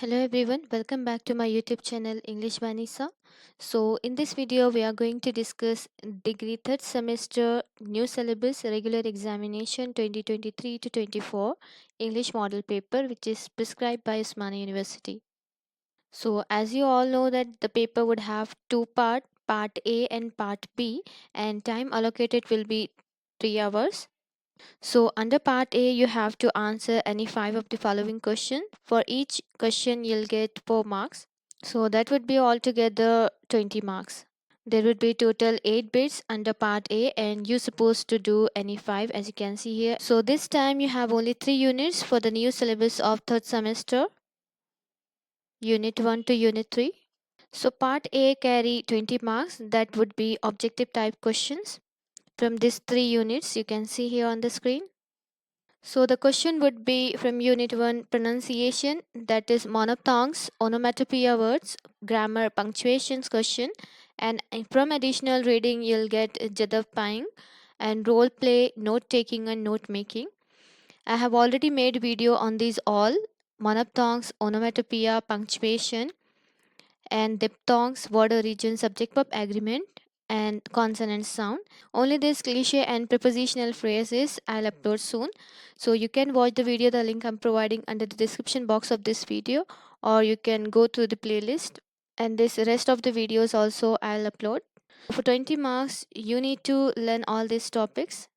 Hello everyone, welcome back to my YouTube channel English by Nisa. So in this video we are going to discuss degree third semester new syllabus regular examination 2023 to 24 English model paper which is prescribed by Osmania University. So as you all know that the paper would have two part A and part B, and time allocated will be 3 hours. So under part A, you have to answer any 5 of the following questions. For each question, you'll get 4 marks. So that would be altogether 20 marks. There would be total 8 bits under part A and you're supposed to do any 5 as you can see here. So this time you have only 3 units for the new syllabus of third semester, unit 1 to unit 3. So part A carry 20 marks, that would be objective type questions from these 3 units you can see here on the screen. So the question would be from Unit 1 pronunciation, that is monophthongs, onomatopoeia words, grammar, punctuations question, and from additional reading you'll get jadavpying and role play, note taking and note making. I have already made video on these all monophthongs, onomatopoeia, punctuation, and diphthongs, word origin, subject verb agreement, and consonant sound. Only this cliche and prepositional phrases I'll upload soon. So you can watch the video, the link I'm providing under the description box of this video, or you can go through the playlist. And this rest of the videos also I'll upload. For 20 marks, you need to learn all these topics.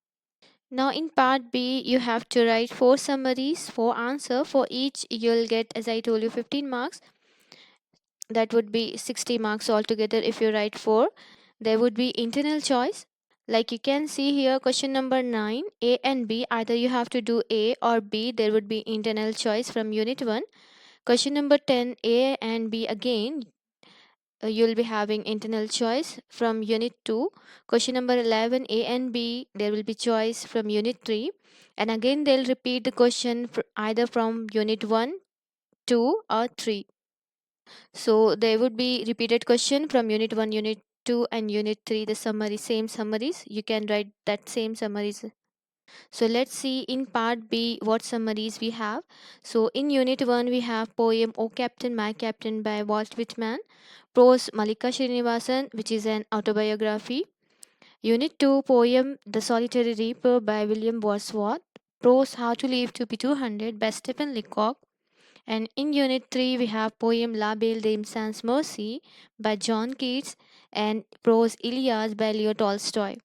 Now in part B, you have to write 4 summaries, 4 answer. For each, you'll get, as I told you, 15 marks. That would be 60 marks altogether if you write 4. There would be internal choice, like you can see here, question number 9, A and B, either you have to do A or B. There would be internal choice from unit 1. Question number 10, A and B again, you'll be having internal choice from unit 2. Question number 11, A and B, there will be choice from unit 3, and again they'll repeat the question either from unit 1, 2 or 3. So there would be repeated question from unit 1, unit 2 and unit 3, the summary, same summaries. You can write that same summaries. So let's see in part B what summaries we have. So in unit 1 we have poem O Captain My Captain by Walt Whitman, prose Malika Srinivasan which is an autobiography. Unit 2 poem The Solitary Reaper by William Wordsworth, prose How to Live to be 200 by Stephen Leacock. And in Unit 3, we have poem La Belle Dame Sans Mercy by John Keats and prose Ilias by Leo Tolstoy.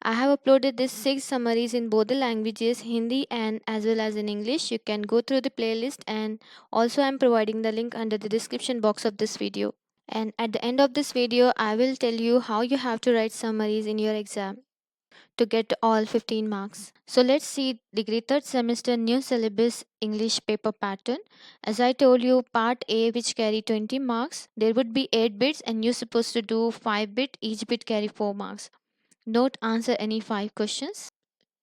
I have uploaded these 6 summaries in both the languages, Hindi and as well as in English. You can go through the playlist, and also I'm providing the link under the description box of this video. And at the end of this video, I will tell you how you have to write summaries in your exam to get all 15 marks. So let's see degree third semester new syllabus English paper pattern. As I told you, part A which carry 20 marks, there would be 8 bits and you're supposed to do 5 bit, each bit carry 4 marks. Don't answer any 5 questions.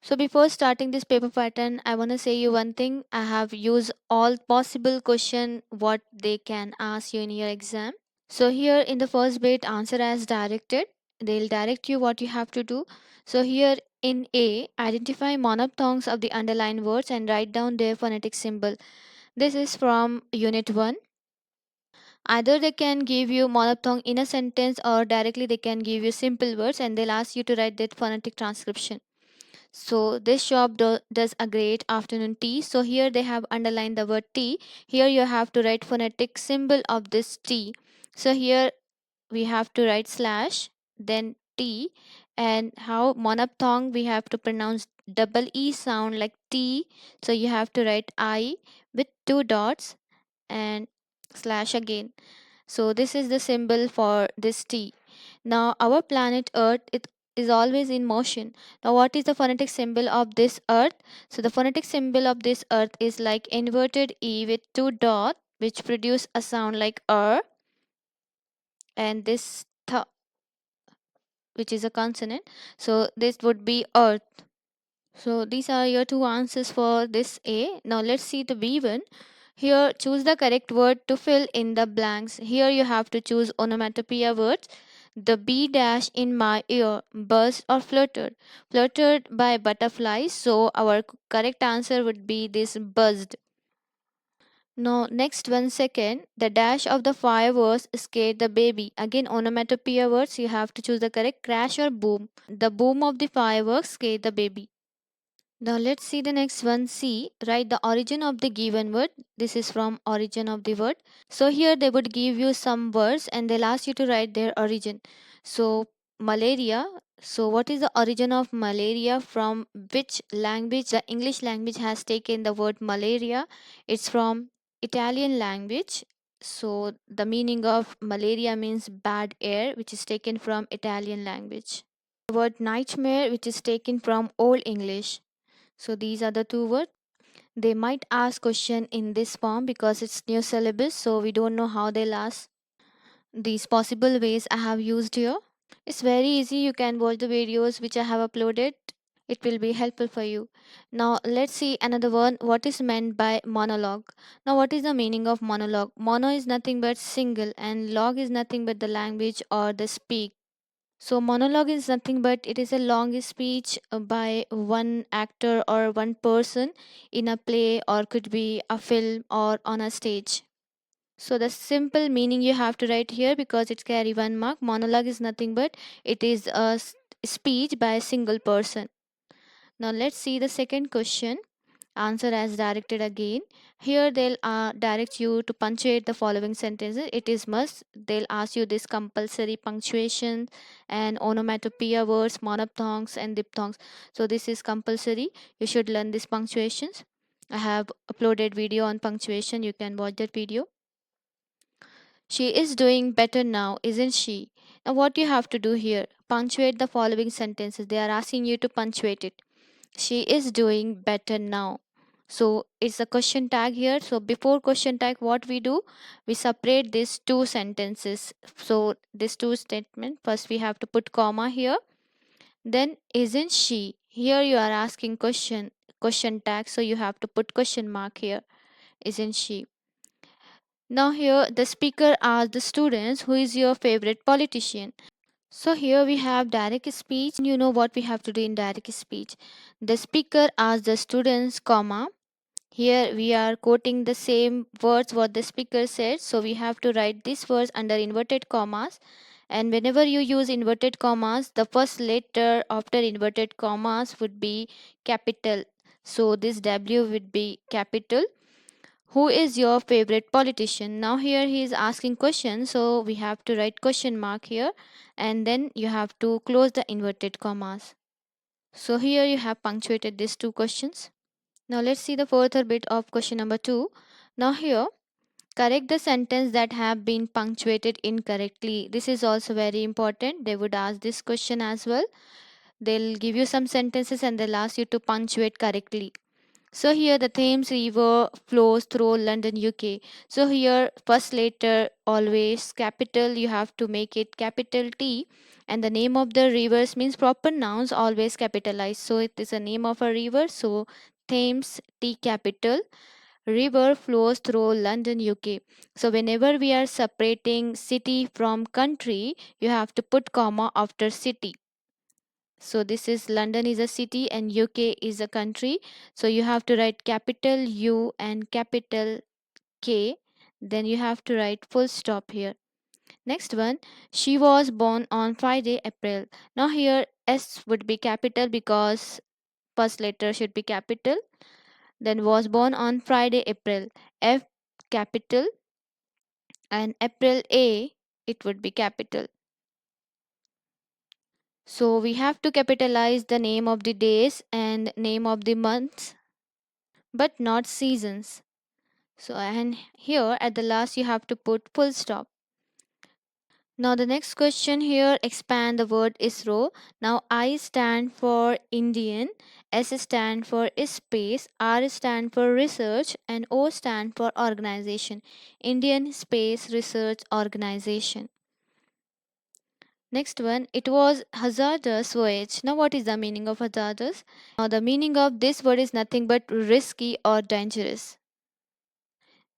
So before starting this paper pattern, I want to say you one thing. I have used all possible question what they can ask you in your exam. So here in the first bit, answer as directed. They'll direct you what you have to do. So here in A, identify monophthongs of the underlined words and write down their phonetic symbol. This is from unit 1. Either they can give you monophthong in a sentence or directly they can give you simple words and they'll ask you to write that phonetic transcription. So this shop does a great afternoon tea. So here they have underlined the word tea. Here you have to write phonetic symbol of this tea. So here we have to write slash, then T, and how monophthong we have to pronounce double E sound like T. So you have to write I with 2 dots and slash again. So this is the symbol for this T. Now our planet Earth, it is always in motion. Now what is the phonetic symbol of this Earth? So the phonetic symbol of this Earth is like inverted E with 2 dots which produce a sound like and this th which is a consonant. So this would be earth. So these are your two answers for this A. Now let's see the B one. Here choose the correct word to fill in the blanks. Here you have to choose onomatopoeia words. The B dash in my ear, buzzed or fluttered. Fluttered by butterflies. So our correct answer would be this buzzed. Now, next 1 second, the dash of the fireworks scared the baby. Again, onomatopoeia words, you have to choose the correct crash or boom. The boom of the fireworks scared the baby. Now let's see the next one. C. Write the origin of the given word. This is from origin of the word. So here they would give you some words and they'll ask you to write their origin. So malaria. So what is the origin of malaria? From which language? The English language has taken the word malaria. It's from Italian language. So the meaning of malaria means bad air, which is taken from Italian language. The word nightmare, which is taken from Old English. So these are the two words. They might ask question in this form because it's new syllabus, so we don't know how they'll ask. These possible ways I have used here. It's very easy. You can watch the videos which I have uploaded. It will be helpful for you. Now let's see another one. What is meant by monologue? Now what is the meaning of monologue? Mono is nothing but single and log is nothing but the language or the speak. So monologue is nothing but it is a long speech by one actor or one person in a play or could be a film or on a stage. So the simple meaning you have to write here because it carry 1 mark. Monologue is nothing but it is a speech by a single person. Now let's see the second question. Answer as directed again. Here they'll direct you to punctuate the following sentences. It is must. They'll ask you this compulsory punctuation and onomatopoeia words, monophthongs and diphthongs. So this is compulsory. You should learn these punctuations. I have uploaded video on punctuation. You can watch that video. She is doing better now, isn't she? Now what you have to do here, punctuate the following sentences. They are asking you to punctuate it. She is doing better now. So it's a question tag here. So before question tag, what we do, we separate these two sentences. So this two statement, first we have to put comma here. Then isn't she? Here you are asking question tag. So you have to put question mark here. Isn't she? Now here the speaker asks the students, who is your favorite politician? So here we have direct speech. You know what we have to do in direct speech. The speaker asks the students, comma. Here we are quoting the same words what the speaker said. So we have to write these words under inverted commas. And whenever you use inverted commas, the first letter after inverted commas would be capital. So this W would be capital. Who is your favorite politician? Now here he is asking question, so we have to write question mark here and then you have to close the inverted commas. So here you have punctuated these two questions. Now let's see the further bit of question number 2. Now here correct the sentence that have been punctuated incorrectly. This is also very important. They would ask this question as well. They'll give you some sentences and they'll ask you to punctuate correctly. So here the Thames River flows through London, UK. So here first letter always capital, you have to make it capital T, and the name of the rivers means proper nouns always capitalized. So it is a name of a river. So Thames T capital river flows through London, UK. So whenever we are separating city from country, you have to put comma after city. So this is London is a city and UK is a country. So you have to write capital U and capital K. Then you have to write full stop here. Next one, she was born on Friday, April. Now here S would be capital because first letter should be capital. Then was born on Friday, April. F capital and April A it would be capital. So we have to capitalize the name of the days and name of the months but not seasons. So and here at the last you have to put full stop. Now the next question here, expand the word ISRO. Now I stand for Indian, S stand for space, R stand for research and O stand for organization. Indian Space Research Organization. Next one, it was hazardous voyage. Now what is the meaning of hazardous? Now the meaning of this word is nothing but risky or dangerous.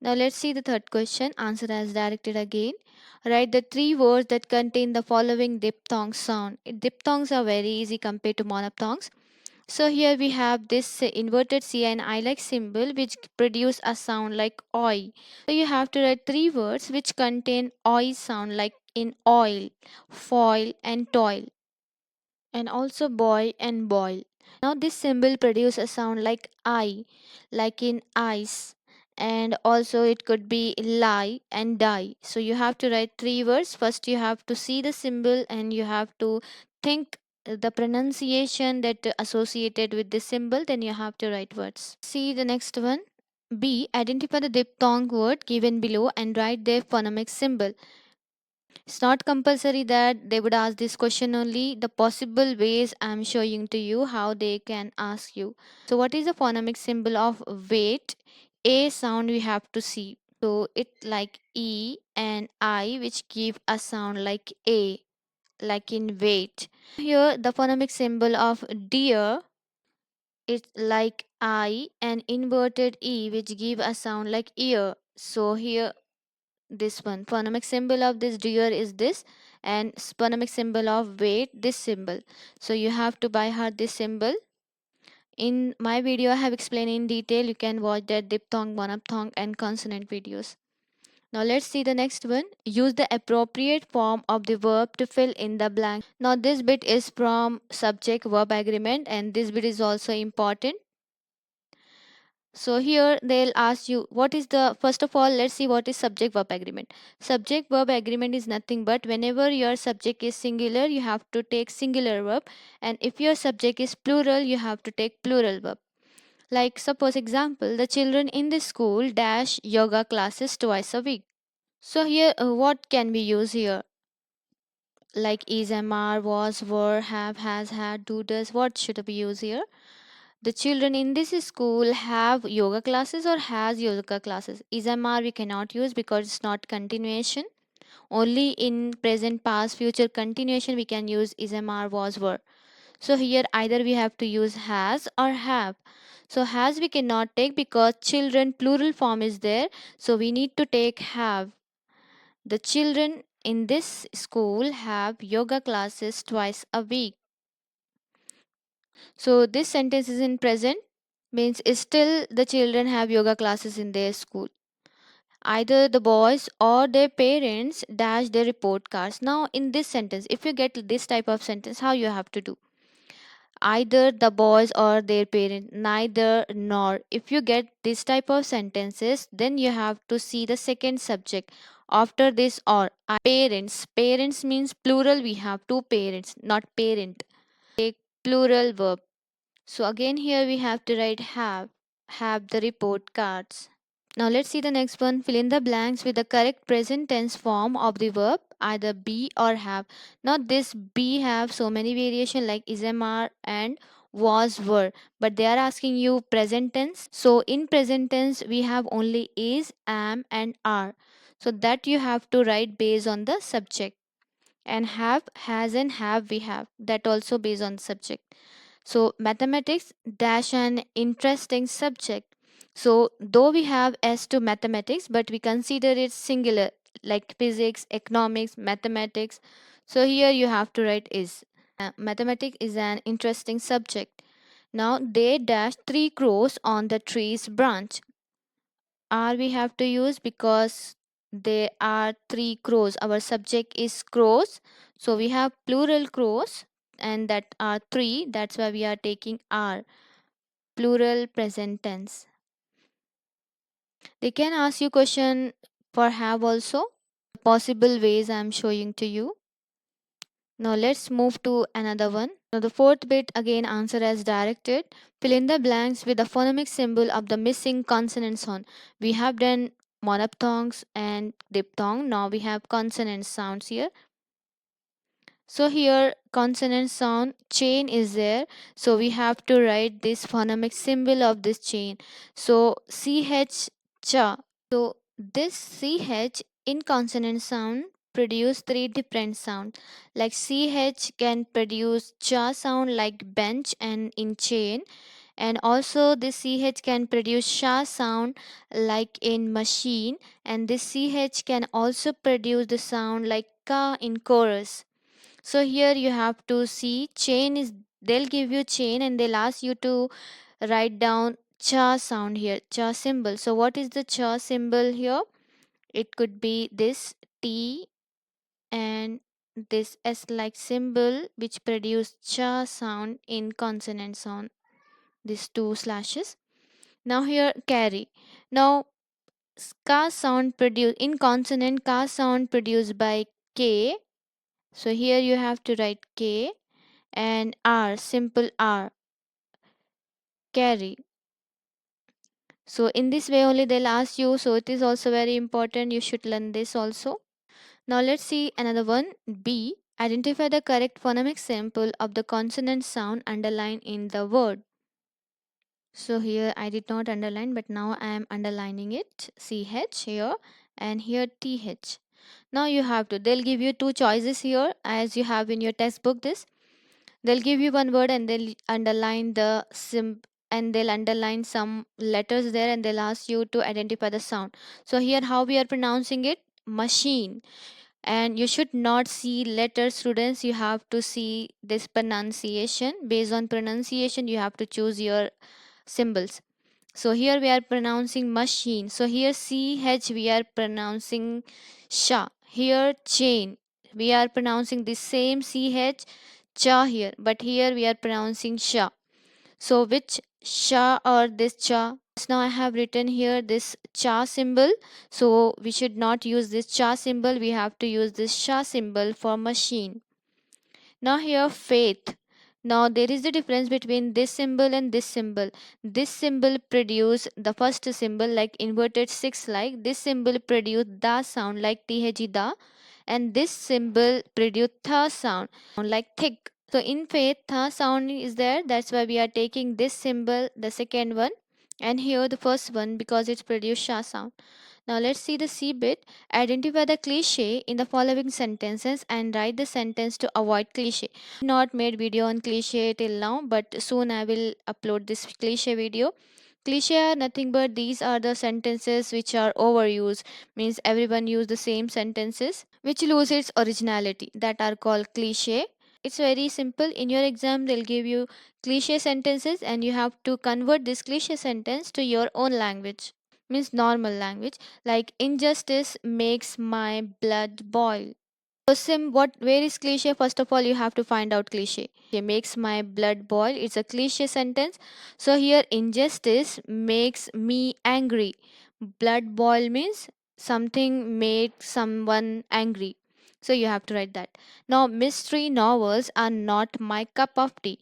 Now let's see the third question. Answer as directed again. Write the three words that contain the following diphthong sound. Diphthongs are very easy compared to monophthongs. So here we have this inverted C and I like symbol which produce a sound like oi. So you have to write three words which contain oi sound like in oil, foil and toil, and also boy and boil. Now this symbol produce a sound like I, like in ice, and also it could be lie and die. So you have to write three words. First you have to see the symbol and you have to think the pronunciation that associated with this symbol, then you have to write words. See the next one. B. Identify the diphthong word given below and write their phonemic symbol. It's not compulsory that they would ask this question only. The possible ways I'm showing to you how they can ask you. So what is the phonemic symbol of weight? A sound we have to see. So it like E and I which give a sound like A, like in weight. Here the phonemic symbol of deer, it's like I and inverted E which give a sound like ear. So here this one phonemic symbol of this deer is this, and phonemic symbol of weight this symbol. So you have to by heart this symbol. In my video I have explained in detail. You can watch that diphthong, monophthong and consonant videos. Now let's see the next one. Use the appropriate form of the verb to fill in the blank. Now this bit is from subject verb agreement and this bit is also important. So here they'll ask you what is the, first of all let's see what is subject verb agreement. Subject verb agreement is nothing but whenever your subject is singular you have to take singular verb, and if your subject is plural you have to take plural verb. Like suppose example, the children in the school dash yoga classes twice a week. So here what can we use here? Like is, am, are, was, were, have, has, had, do, does. What should we use here? The children in this school have yoga classes or has yoga classes. Is and are we cannot use because it's not continuation. Only in present, past, future continuation we can use is and are, was, were. So here either we have to use has or have. So has we cannot take because children plural form is there. So we need to take have. The children in this school have yoga classes twice a week. So this sentence is in present, means still the children have yoga classes in their school. Either the boys or their parents dash their report cards. Now in this sentence, if you get this type of sentence, how you have to do? Either the boys or their parent, neither nor. If you get this type of sentences, then you have to see the second subject after this or. Parents. Parents means plural, we have two parents, not parent. Take plural verb. So again here we have to write have the report cards. Now let's see the next one. Fill in the blanks with the correct present tense form of the verb, either be or have. Now this be have so many variation like is, am, are and was, were, but they are asking you present tense. So in present tense we have only is, am and are. So that you have to write based on the subject. And have, has and have we have, that also based on subject. So mathematics dash an interesting subject. So though we have S to mathematics, but we consider it singular like physics, economics, mathematics. So here you have to write is. Mathematics is an interesting subject. Now they dash three crows on the tree's branch. Are we have to use because there are three crows. Our subject is crows. So we have plural crows and that are three. That's why we are taking are. Plural present tense. They can ask you question for have also. Possible ways I'm showing to you. Now let's move to another one. Now the fourth bit again answer as directed. Fill in the blanks with the phonemic symbol of the missing consonant sound. We have done monophthongs and diphthong. Now we have consonant sounds here. So here consonant sound chain is there. So we have to write this phonemic symbol of this chain. So CH cha. So this CH in consonant sound produce three different sounds. Like CH can produce cha sound like bench and in chain, and also this CH can produce sha sound like in machine, and this CH can also produce the sound like ka in chorus. So here you have to see chain is they'll give you chain and they'll ask you to write down cha sound here, cha symbol. So what is the cha symbol here? It could be this T and this S like symbol which produce cha sound in consonant sound, these two slashes. Now here carry. Now ka sound produced in consonant, ka sound produced by K. So here you have to write K and R, simple R, carry. So in this way only they'll ask you. So it is also very important. You should learn this also. Now let's see another one. B. Identify the correct phonemic sample of the consonant sound underlined in the word. So here I did not underline, but now I am underlining it. CH here and here TH. Now you have to, they'll give you two choices here as you have in your textbook this. They'll give you one word and they'll underline the and they'll underline some letters there and they'll ask you to identify the sound. So here how we are pronouncing it, machine. And you should not see letters, students, you have to see this pronunciation. Based on pronunciation you have to choose your symbols. So here we are pronouncing machine. So here CH we are pronouncing sha. Here chain we are pronouncing the same CH cha here, but here we are pronouncing sha. So which sha or this cha? Now I have written here this cha symbol. So we should not use this cha symbol. We have to use this sha symbol for machine. Now here faith. Now there is the difference between this symbol and this symbol. This symbol produce the first symbol like inverted six, like this symbol produce da sound like th da, and this symbol produce tha sound like thick. So in faith tha sound is there, that's why we are taking this symbol, the second one, and here the first one because it's produce sha sound. Now let's see the C bit. Identify the cliche in the following sentences and write the sentence to avoid cliche. Not made video on cliche till now, but soon I will upload this cliche video. Cliche are nothing but these are the sentences which are overused, means everyone use the same sentences which lose its originality, that are called cliche. It's very simple. In your exam they'll give you cliche sentences and you have to convert this cliche sentence to your own language, means normal language, like injustice makes my blood boil. So what, where is cliche? First of all you have to find out cliche. It makes my blood boil, it's a cliche sentence. So here injustice makes me angry. Blood boil means something made someone angry, so you have to write that. Now mystery novels are not my cup of tea.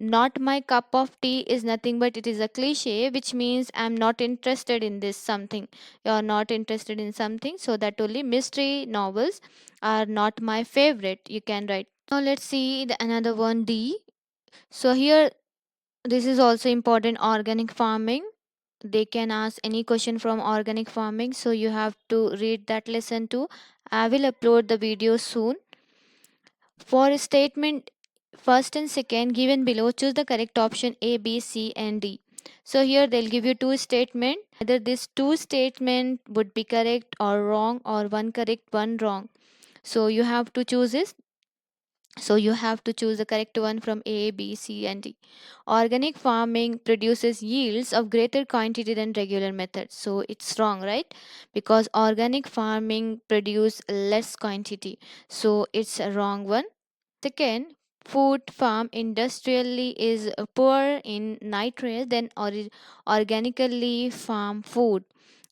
Not my cup of tea is nothing but it is a cliche which means I'm not interested in this something. You're not interested in something, so that only mystery novels are not my favorite, you can write. Now let's see the another one, D. So here this is also important, organic farming. They can ask any question from organic farming, so you have to read that lesson too. I will upload the video soon. For statement first and second given below, choose the correct option A, B, C and D. So here they'll give you two statements. Either these two statement would be correct or wrong, or one correct, one wrong. So you have to choose this. So you have to choose the correct one from A, B, C and D. Organic farming produces yields of greater quantity than regular methods. So it's wrong, right? Because organic farming produce less quantity. So it's a wrong one. Second, food farm industrially is poor in nitrates than organically farm food.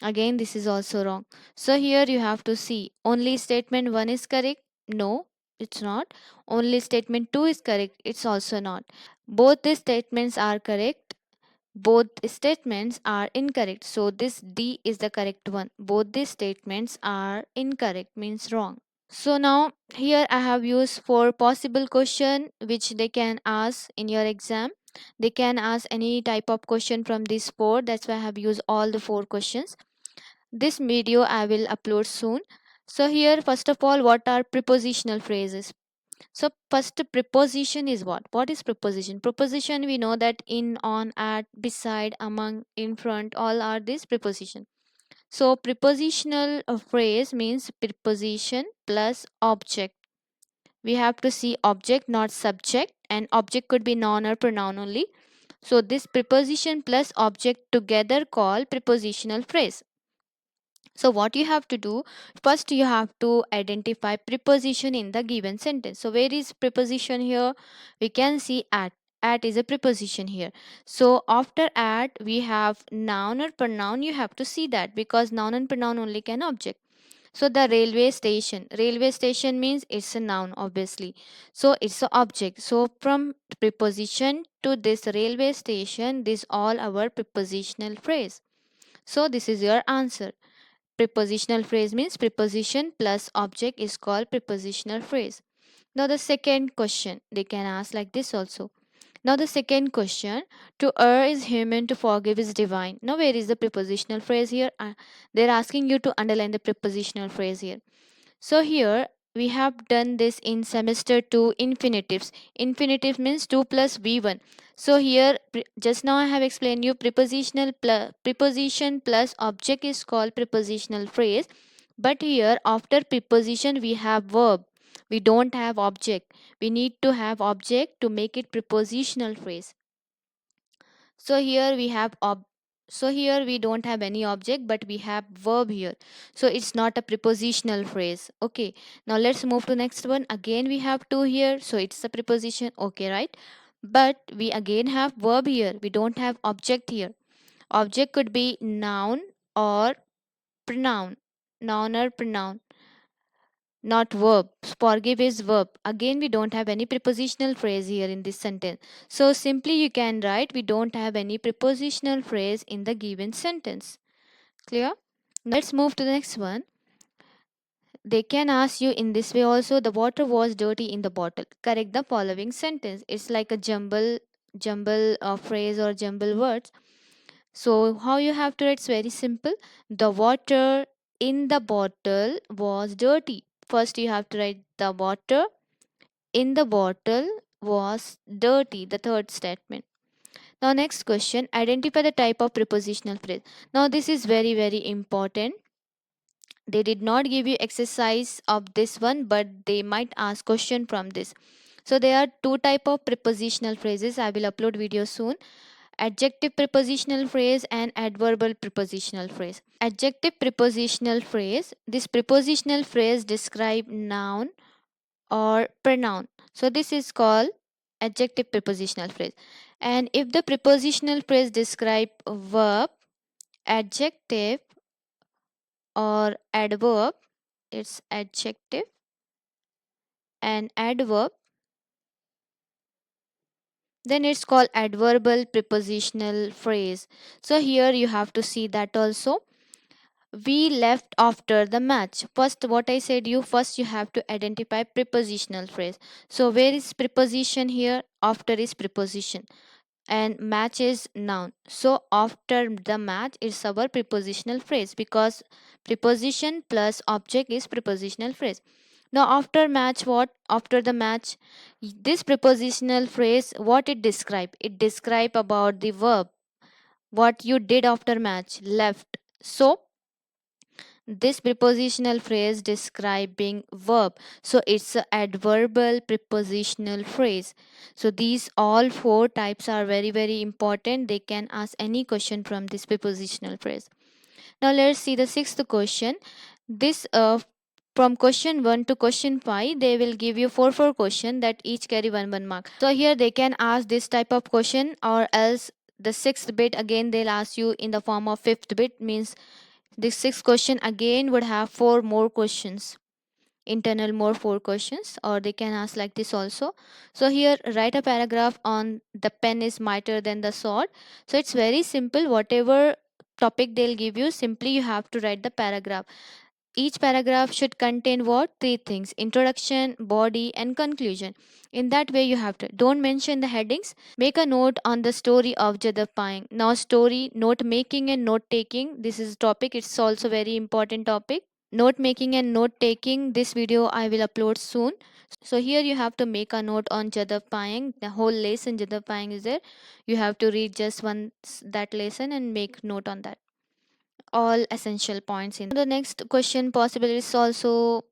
Again, this is also wrong. So here you have to see only statement 1 is correct. No, it's not. Only statement 2 is correct. It's also not. Both the statements are correct. Both statements are incorrect. So this D is the correct one. Both the statements are incorrect, means wrong. So now here I have used four possible question which they can ask in your exam. They can ask any type of question from these four. That's why I have used all the four questions. This video I will upload soon. So here first of all, what are prepositional phrases? So first preposition is what? What is preposition? Preposition we know that in, on, at, beside, among, in front, all are these preposition. So prepositional phrase means preposition plus object, we have to see object, not subject, and object could be noun or pronoun only. So this preposition plus object together call prepositional phrase. So what you have to do, first you have to identify preposition in the given sentence. So where is preposition here? We can see at. At is a preposition here. So after at we have noun or pronoun. You have to see that because noun and pronoun only can object. So the railway station. Railway station means it's a noun obviously. So it's an object. So from preposition to this railway station, this all our prepositional phrase. So this is your answer. Prepositional phrase means preposition plus object is called prepositional phrase. Now the second question they can ask like this also. Now the second question, to err is human, to forgive is divine. Now where is the prepositional phrase here? They're asking you to underline the prepositional phrase here. So here we have done this in semester 2 infinitives. Infinitive means 2 plus v1. So here just now I have explained you preposition plus object is called prepositional phrase. But here after preposition we have verb. We don't have object. We need to have object to make it prepositional phrase. So here we have so here we don't have any object but we have verb here. So it's not a prepositional phrase. Okay. Now let's move to next one. Again we have two here. So it's a preposition. Okay, right? But we again have verb here. We don't have object here. Object could be noun or pronoun. Noun or pronoun, not verb. Forgive is verb. Again, we don't have any prepositional phrase here in this sentence. So simply you can write we don't have any prepositional phrase in the given sentence. Clear? Let's move to the next one. They can ask you in this way also, the water was dirty in the bottle. Correct the following sentence. It's like a jumble phrase or jumble words. So how you have to write? It's very simple. The water in the bottle was dirty. First you have to write the water in the bottle was dirty, the third statement. Now next question, identify the type of prepositional phrase. Now this is very important. They did not give you exercise of this one, but they might ask question from this. So there are two type of prepositional phrases. I will upload video soon. Adjective prepositional phrase and adverbial prepositional phrase. Adjective prepositional phrase. This prepositional phrase describe noun or pronoun. So this is called adjective prepositional phrase. And if the prepositional phrase describe verb, adjective or adverb, it's adjective and adverb, then it's called adverbial prepositional phrase. So here you have to see that also. We left after the match. First, what I said you, first you have to identify prepositional phrase. So where is preposition here? After is preposition and match is noun. So after the match is our prepositional phrase because preposition plus object is prepositional phrase. Now after match, what? After the match, this prepositional phrase, what it describe? It describe about the verb. What you did after match, left. So this prepositional phrase describing verb, so it's a adverbial prepositional phrase. So these all four types are very important. They can ask any question from this prepositional phrase. Now let's see the sixth question. This from question 1 to question 5 they will give you four question that each carry one mark. So here they can ask this type of question, or else the sixth bit again they'll ask you in the form of fifth bit, means this sixth question again would have four more questions, internal more four questions, or they can ask like this also. So here write a paragraph on the pen is mightier than the sword. So it's very simple. Whatever topic they'll give you, simply you have to write the paragraph. Each paragraph should contain what? Three things: introduction, body, and conclusion. In that way, you have to. Don't mention the headings. Make a note on the story of Jadapayang. Now, story, note making, and note taking. This is a topic. It's also very important topic. Note making and note taking. This video I will upload soon. So here you have to make a note on Jadapayang. The whole lesson Jadapayang is there. You have to read just once that lesson and make note on that all essential points. In the next question possible is also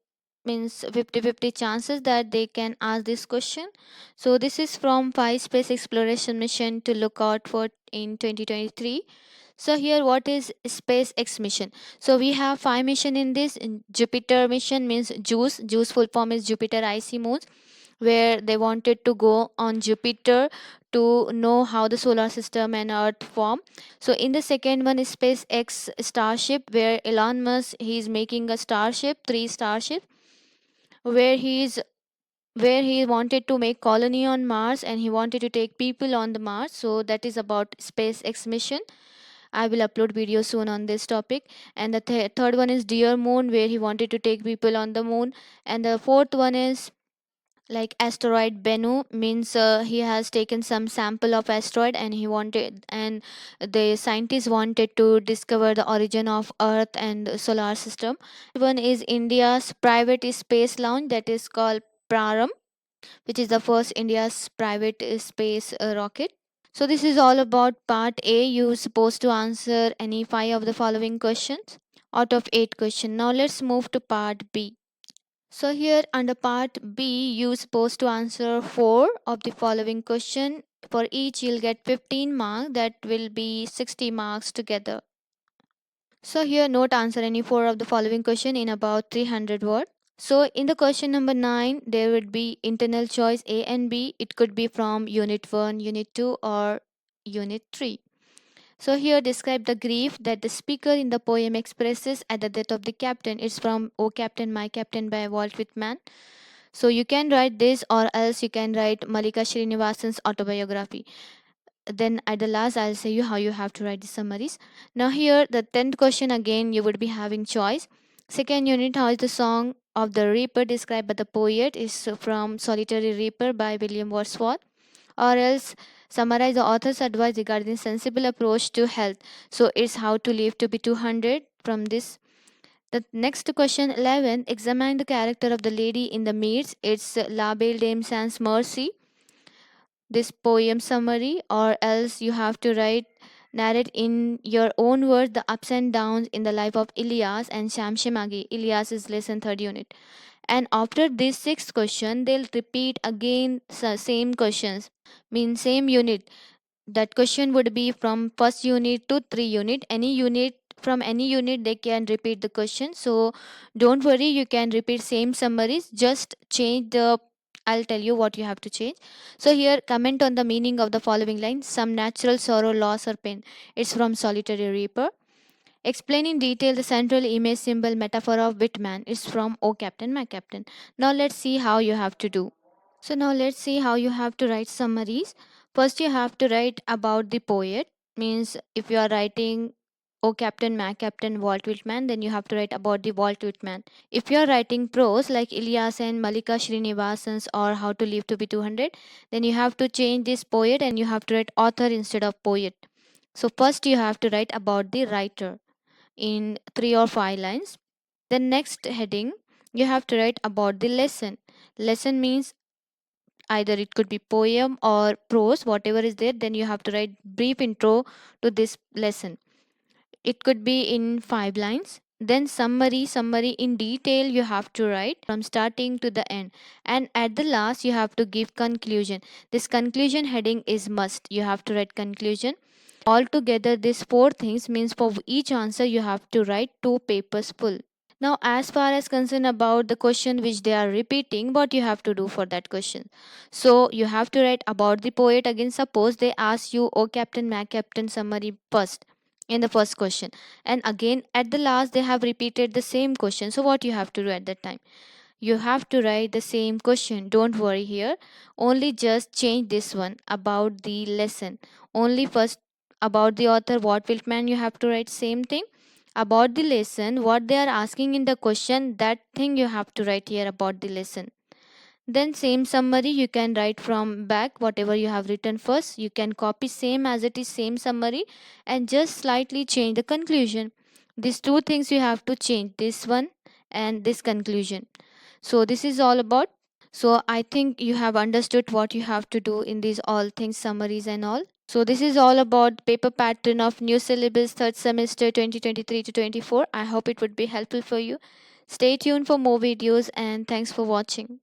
means 50-50 chances that they can ask this question. So this is from 5 space exploration mission to look out for in 2023. So here what is SpaceX mission? So we have 5 mission in this. In Jupiter mission means JUICE full form is Jupiter Icy Moons, where they wanted to go on Jupiter to know how the solar system and Earth form. So in the second one is SpaceX Starship, where Elon Musk he is making a starship, 3 starship, where he wanted to make colony on Mars and he wanted to take people on the Mars. So that is about SpaceX mission. I will upload video soon on this topic. And the third one is Dear Moon, where he wanted to take people on the moon. And the fourth one is like asteroid Bennu, means he has taken some sample of asteroid and he wanted, and the scientists wanted to discover the origin of Earth and solar system. One is India's private space launch, that is called Praram, which is the first India's private space rocket. So this is all about part A. You supposed to answer any 5 of the following questions out of 8 questions. Now let's move to part B. So here under part B, you supposed to answer 4 of the following question. For each, you'll get 15 marks. That will be 60 marks together. So here, note answer any 4 of the following question in about 300 words. So in the question number 9, there would be internal choice A and B. It could be from Unit 1, Unit 2, or Unit 3. So here describe the grief that the speaker in the poem expresses at the death of the captain. It's from O Captain, My Captain by Walt Whitman. So you can write this or else you can write Malika Srinivasan's autobiography. Then at the last I'll say you how you have to write the summaries. Now here the 10th question again you would be having choice. Second unit, how is the song of the Reaper described by the poet, is from Solitary Reaper by William Wordsworth. Or else summarize the author's advice regarding sensible approach to health. So it's how to live to be 200 from this. The next question 11, examine the character of the lady in the meads. It's La Belle Dame Sans Mercy, this poem summary. Or else you have to write, narrate in your own words the ups and downs in the life of Ilias and Shamshimagi. Ilias is lesson 3rd unit. And after this 6th question, they'll repeat again same questions, mean same unit. That question would be from first unit to 3 unit. Any unit, from any unit they can repeat the question. So don't worry, you can repeat same summaries, just change the, I'll tell you what you have to change. So here comment on the meaning of the following line, some natural sorrow, loss or pain. It's from Solitary Reaper. Explain in detail the central image symbol metaphor of Whitman. It's from O Captain, My Captain. Now let's see how you have to do. So now let's see how you have to write summaries. First you have to write about the poet. Means if you are writing O Captain, My Captain, Walt Whitman, then you have to write about the Walt Whitman. If you are writing prose like Ilyas and Malika Srinivasan's or How to Live to be 200, then you have to change this poet and you have to write author instead of poet. So first you have to write about the writer in 3 or 5 lines. Then next heading, you have to write about the lesson. Lesson means either it could be poem or prose, whatever is there. Then you have to write brief intro to this lesson. It could be in 5 lines. Then summary in detail you have to write from starting to the end. And at the last you have to give conclusion. This conclusion heading is must. You have to write conclusion. Altogether these 4 things means for each answer you have to write 2 papers full. Now, as far as concerned about the question which they are repeating, what you have to do for that question? So, you have to write about the poet again. Suppose they ask you, oh Captain, my Captain, summary first in the first question. And again, at the last, they have repeated the same question. So, what you have to do at that time? You have to write the same question. Don't worry here. Only just change this one about the lesson. Only first about the author, what Wiltman, you have to write same thing. About the lesson, what they are asking in the question, that thing you have to write here about the lesson. Then same summary you can write from back, whatever you have written first. You can copy same as it is, same summary, and just slightly change the conclusion. These 2 things you have to change, this one and this conclusion. So this is all about. So I think you have understood what you have to do in these all things, summaries and all. So this is all about paper pattern of new syllabus 3rd semester 2023 to 24. I hope it would be helpful for you. Stay tuned for more videos and thanks for watching.